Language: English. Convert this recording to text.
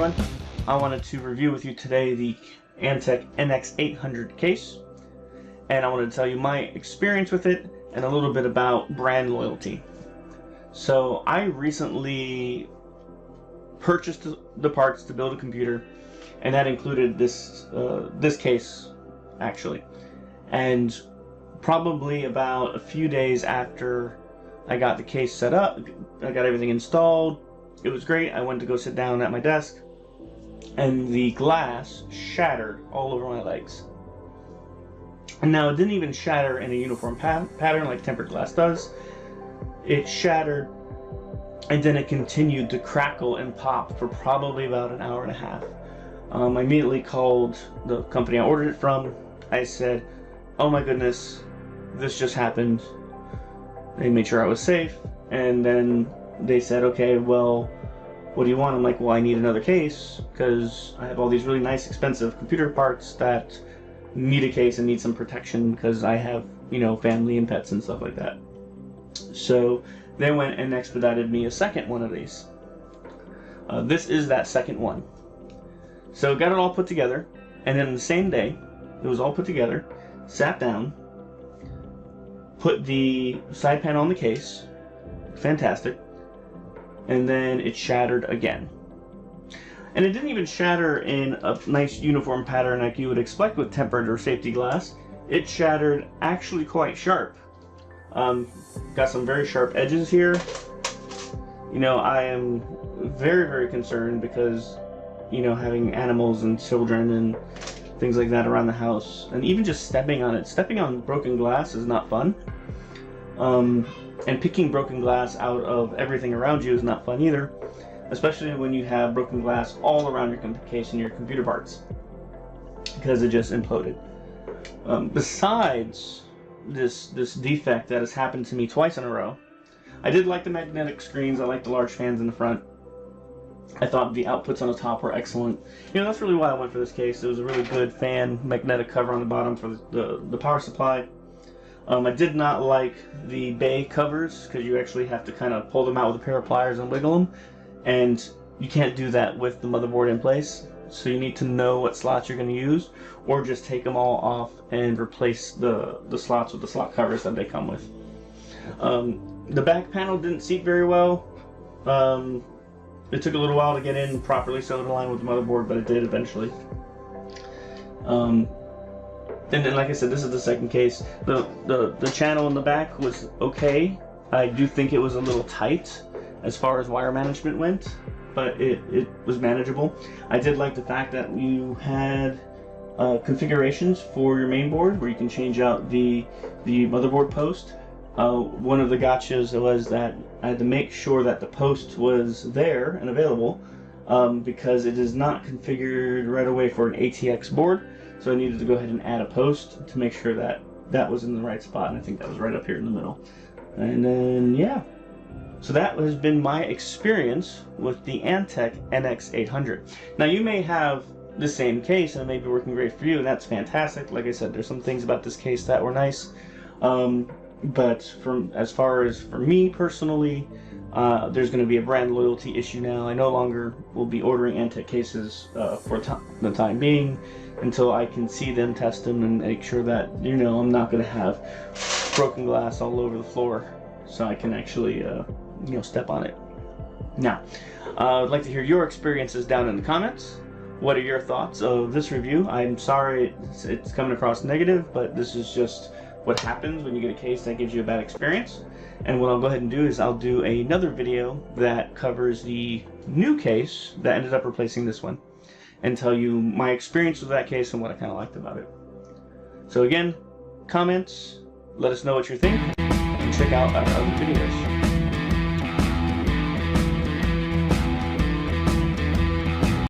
everyone. I wanted to review with you today the ANTEC NX800 case, and I wanted to tell you my experience with it and a little bit about brand loyalty. So I recently purchased the parts to build a computer, and that included this case actually. And probably about a few days after I got the case set up, I got everything installed. It was great. I went to go sit down at my desk, and the glass shattered all over my legs. And now it didn't even shatter in a uniform pattern like tempered glass does. It shattered, and then it continued to crackle and pop for probably about an hour and a half. I immediately called the company I ordered it from. I said, "Oh my goodness, this just happened." They made sure I was safe, and then they said, "Okay, well, what do you want?" I'm like, "Well, I need another case because I have all these really nice expensive computer parts that need a case and need some protection because I have, you know, family and pets and stuff like that." So they went and expedited me a second one of these. This is that second one. So got it all put together, and then the same day it was all put together, sat down, put the side panel on the case, fantastic, and then it shattered again. And it didn't even shatter in a nice uniform pattern like you would expect with tempered or safety glass. It shattered actually quite sharp. Got some very sharp edges here. You know, I am very, very concerned because, you know, having animals and children and things like that around the house, and even just stepping on it. Stepping on broken glass is not fun. And picking broken glass out of everything around you is not fun either, especially when you have broken glass all around your case and your computer parts, because it just imploded. Besides this defect that has happened to me twice in a row, I did like the magnetic screens. I like the large fans in the front. I thought the outputs on the top were excellent. You know, that's really why I went for this case. It was a really good fan magnetic cover on the bottom for the power supply. I did not like the bay covers because you actually have to kind of pull them out with a pair of pliers and wiggle them, and you can't do that with the motherboard in place. So you need to know what slots you're going to use, or just take them all off and replace the slots with the slot covers that they come with. The back panel didn't seat very well. It took a little while to get in properly so it aligned with the motherboard, but it did eventually. And then, like I said, this is the second case. The channel in the back was okay. I do think it was a little tight as far as wire management went, but it was manageable. I did like the fact that you had configurations for your main board where you can change out the motherboard post. One of the gotchas was that I had to make sure that the post was there and available because it is not configured right away for an ATX board. So I needed to go ahead and add a post to make sure that that was in the right spot, and I think that was right up here in the middle. And then, yeah. So that has been my experience with the ANTEC NX800. Now, you may have the same case and it may be working great for you, and that's fantastic. Like I said, there's some things about this case that were nice. But as far as for me personally, there's going to be a brand loyalty issue now. I no longer will be ordering ANTEC cases for the time being until I can see them, test them, and make sure that, you know, I'm not going to have broken glass all over the floor, so I can actually, you know, step on it. Now, I'd like to hear your experiences down in the comments. What are your thoughts of this review? I'm sorry it's coming across negative, but this is just what happens when you get a case that gives you a bad experience. And what I'll go ahead and do is I'll do another video that covers the new case that ended up replacing this one, and tell you my experience with that case and what I kind of liked about it. So again, comments, let us know what you think, and check out our other videos.